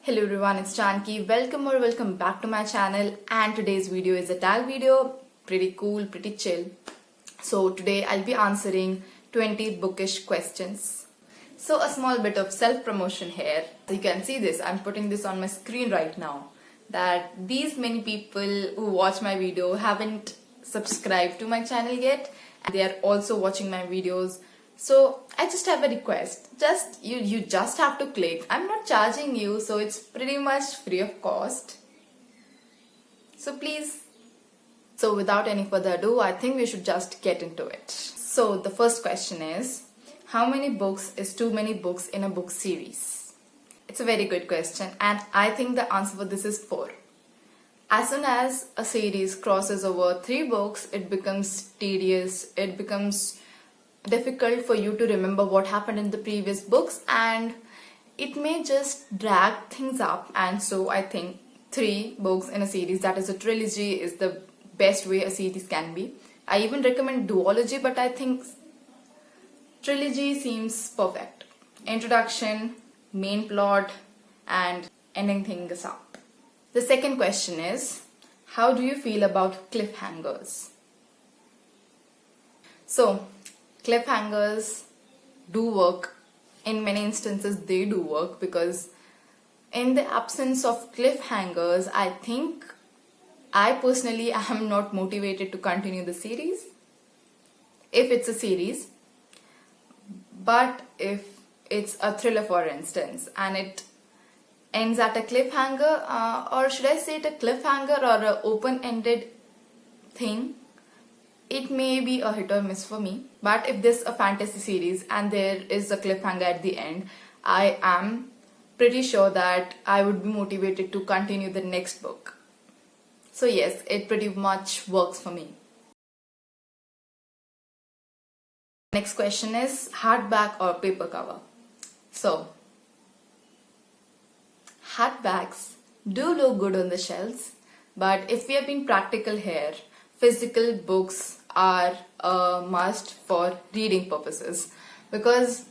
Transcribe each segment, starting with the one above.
Hello everyone, it's Janki. Welcome back to my channel, and today's video is a tag video. Pretty cool, pretty chill. So today I'll be answering 20 bookish questions. So a small bit of self-promotion here. So you can see this, I'm putting this on my screen right now. That these many people who watch my video haven't subscribed to my channel yet. And they are also watching my videos. So I just have a request. You just have to click. I'm not charging you, so it's pretty much free of cost. So please. So without any further ado, I think we should just get into it. So the first question is, how many books is too many books in a book series? It's a very good question, and I think the answer for this is 4. As soon as a series crosses over 3 books, it becomes tedious, it becomes difficult for you to remember what happened in the previous books, and it may just drag things up. And so I think 3 books in a series, that is a trilogy, is the best way a series can be. I even recommend duology, but I think trilogy seems perfect. Introduction, main plot, and ending things up. The second question is, how do you feel about cliffhangers? So cliffhangers do work. In many instances they do work, because in the absence of cliffhangers, I think I personally am not motivated to continue the series, if it's a series. But if it's a thriller, for instance, and it ends at a cliffhanger, or should I say it a cliffhanger or an open-ended thing, it may be a hit or miss for me. But if this is a fantasy series and there is a cliffhanger at the end, I am pretty sure that I would be motivated to continue the next book. So yes, it pretty much works for me. Next question is, hardback or paper cover? So hardbacks do look good on the shelves, but if we are being practical here, physical books are a must for reading purposes because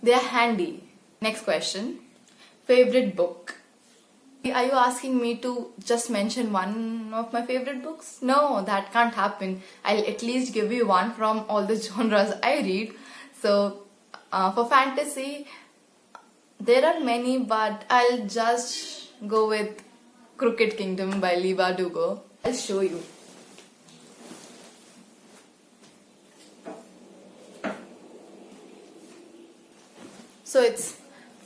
they are handy. Next question, favorite book? Are you asking me to just mention one of my favorite books? No, that can't happen. I'll at least give you one from all the genres I read. So for fantasy, there are many, but I'll just go with Crooked Kingdom by Leigh Bardugo. I'll show you. So it's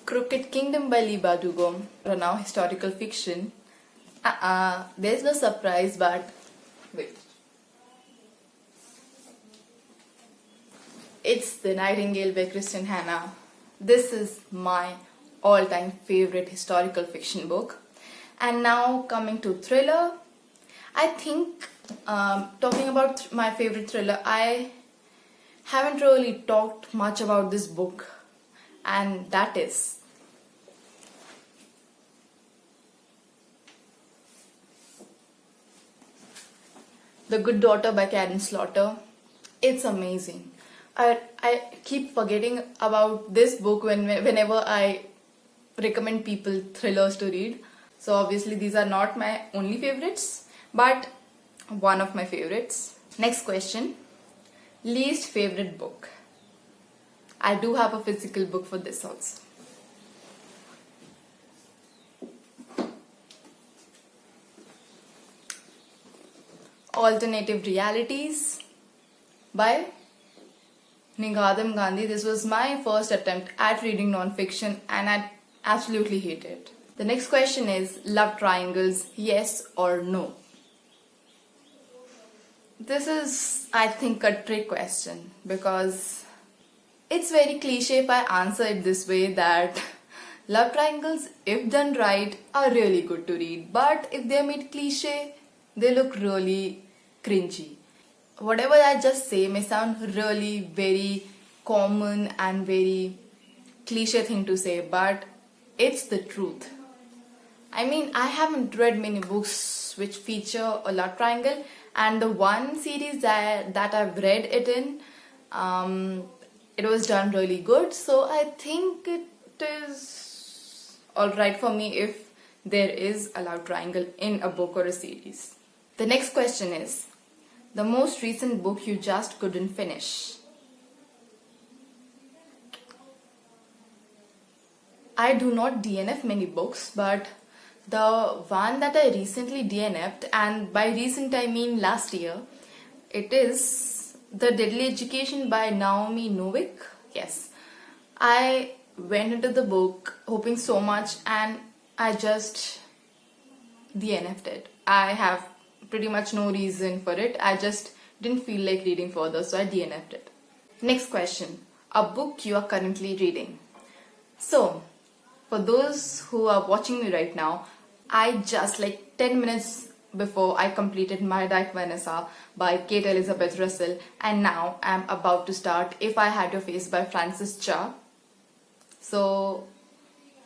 Crooked Kingdom by Leigh Bardugo, now historical fiction. There's no surprise, but wait. It's The Nightingale by Kristin Hannah. This is my all-time favorite historical fiction book. And now coming to thriller, I think talking about my favorite thriller, I haven't really talked much about this book, and that is The Good Daughter by Karen Slaughter. It's amazing. I keep forgetting about this book whenever I recommend people thrillers to read. So obviously these are not my only favorites, but one of my favorites. Next question, least favorite book? I do have a physical book for this also. Alternative Realities by Nigandam Gandhi. This was my first attempt at reading non-fiction, and I absolutely hate it. The next question is, love triangles, yes or no? This is, I think, a trick question, because it's very cliche if I answer it this way, that love triangles, if done right, are really good to read, but if they're made cliche, they look really cringy. Whatever I just say may sound really very common and very cliche thing to say, but it's the truth. I mean, I haven't read many books which feature a love triangle, and the one series that I've read it in, it was done really good. So I think it is alright for me if there is a love triangle in a book or a series. The next question is, the most recent book you just couldn't finish. I do not DNF many books, but the one that I recently DNF'd, and by recent I mean last year, it is The Deadly Education by Naomi Novik. Yes, I went into the book hoping so much and I just DNF'd it. I have pretty much no reason for it. I just didn't feel like reading further, so I DNF'd it. Next question. A book you are currently reading. So, for those who are watching me right now, I just like 10 minutes before I completed My Dark Vanessa by Kate Elizabeth Russell, and now I'm about to start If I Had Your Face by Frances Cha. So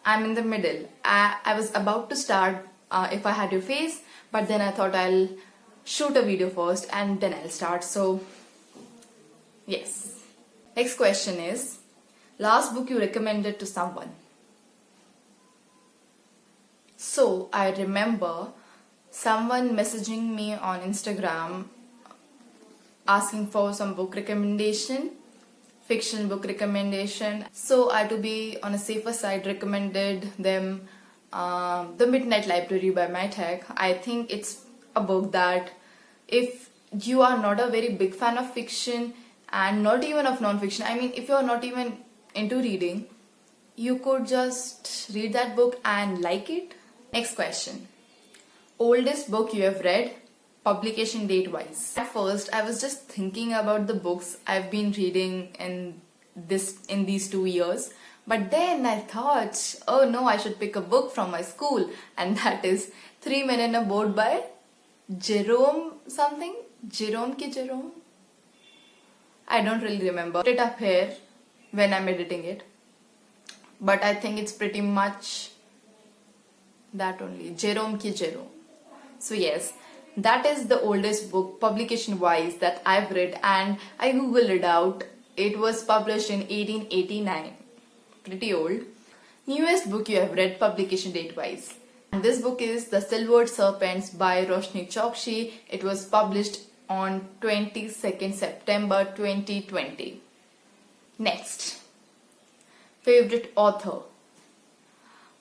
I'm in the middle. I was about to start If I Had Your Face, but then I thought I'll shoot a video first and then I'll start. So yes. Next question is, last book you recommended to someone. So I remember someone messaging me on Instagram asking for some book recommendation, fiction book recommendation. So I, to be on a safer side, recommended them The Midnight Library by Mai Tak. I think it's a book that if you are not a very big fan of fiction and not even of non-fiction, I mean if you are not even into reading, you could just read that book and like it. Next question. Oldest book you have read, publication date wise. At first I was just thinking about the books I've been reading in these 2 years, but then I thought, oh no, I should pick a book from my school, and that is Three Men in a Boat by Jerome something. Jerome ki Jerome? I don't really remember. Put it up here when I'm editing it, but I think it's pretty much that only, Jerome ki Jerome. So yes, that is the oldest book publication wise that I've read, and I googled it out. It was published in 1889. Pretty old. Newest book you have read publication date wise. And this book is The Silvered Serpents by Roshni Chokshi. It was published on 22nd September 2020. Next. Favorite author.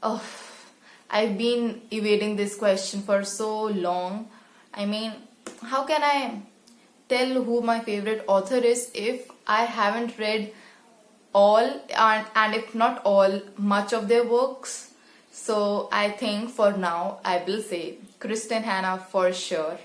Oh, I've been evading this question for so long. I mean, how can I tell who my favorite author is if I haven't read all, and if not all, much of their works? So I think for now I will say Kristen Hanna for sure.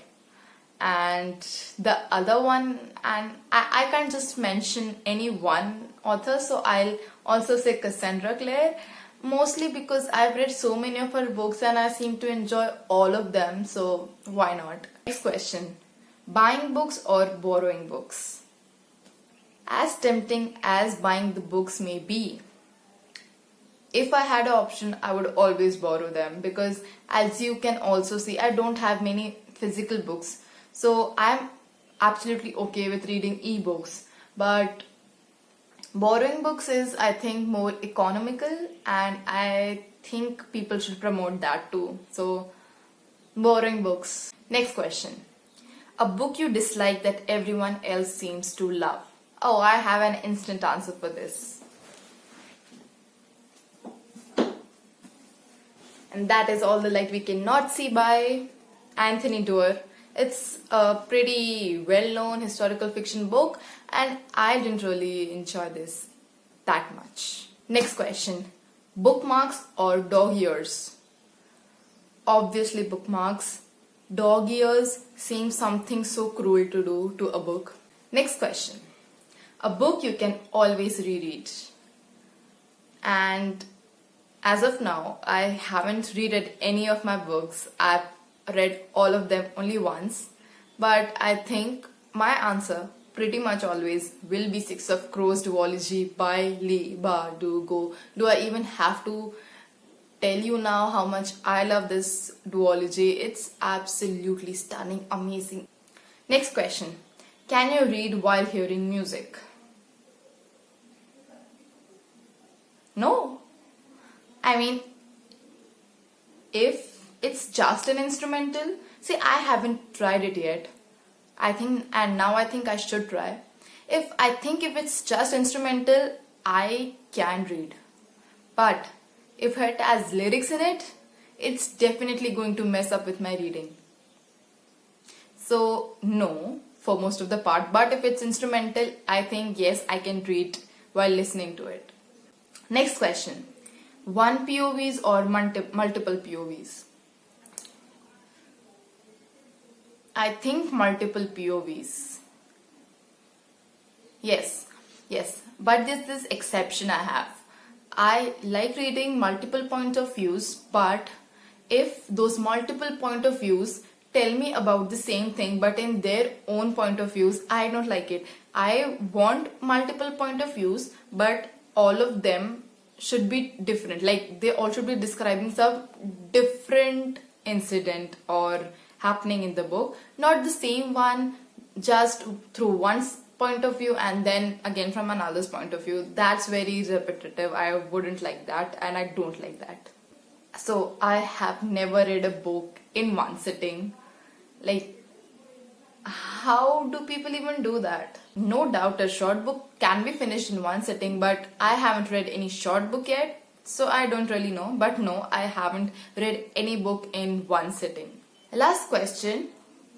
And the other one, and I can't just mention any one author, so I'll also say Cassandra Clare. Mostly because I've read so many of her books and I seem to enjoy all of them, so why not? Next question. Buying books or borrowing books? As tempting as buying the books may be, if I had an option, I would always borrow them, because as you can also see, I don't have many physical books. So I'm absolutely okay with reading ebooks. But borrowing books is, I think, more economical, and I think people should promote that too. So, borrowing books. Next question. A book you dislike that everyone else seems to love. Oh, I have an instant answer for this. And that is All the Light We Cannot See by Anthony Doerr. It's a pretty well-known historical fiction book, and I didn't really enjoy this that much. Next question. Bookmarks or dog ears? Obviously bookmarks. Dog ears seem something so cruel to do to a book. Next question. A book you can always reread. And as of now, I haven't reread any of my books. I've read all of them only once. But I think my answer pretty much always will be Six of Crows duology by Leigh Bardugo. Do I even have to tell you now how much I love this duology? It's absolutely stunning, amazing. Next question. Can you read while hearing music? No. I mean, if it's just an instrumental, see, I haven't tried it yet. I think I should try. If it's just instrumental, I can read. But if it has lyrics in it, it's definitely going to mess up with my reading. So no, for most of the part. But if it's instrumental, I think yes, I can read while listening to it. Next question. One POVs or multiple POVs? I think multiple POVs. Yes. But there's this exception I have. I like reading multiple point of views, but if those multiple point of views tell me about the same thing but in their own point of views, I don't like it. I want multiple point of views, but all of them should be different. Like they all should be describing some different incident or happening in the book, not the same one just through one's point of view and then again from another's point of view. That's very repetitive. I wouldn't like that, and I don't like that. So I have never read a book in one sitting. Like, how do people even do that? No doubt a short book can be finished in one sitting, but I haven't read any short book yet, so I don't really know. But no, I haven't read any book in one sitting. Last question,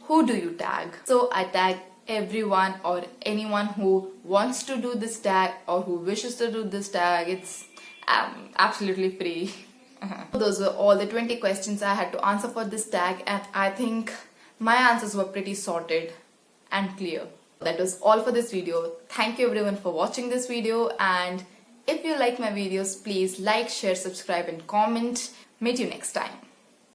who do you tag? So I tag everyone or anyone who wants to do this tag or who wishes to do this tag. It's absolutely free. Those were all the 20 questions I had to answer for this tag, and I think my answers were pretty sorted and clear. That was all for this video. Thank you everyone for watching this video, and if you like my videos, please like, share, subscribe and comment. Meet you next time.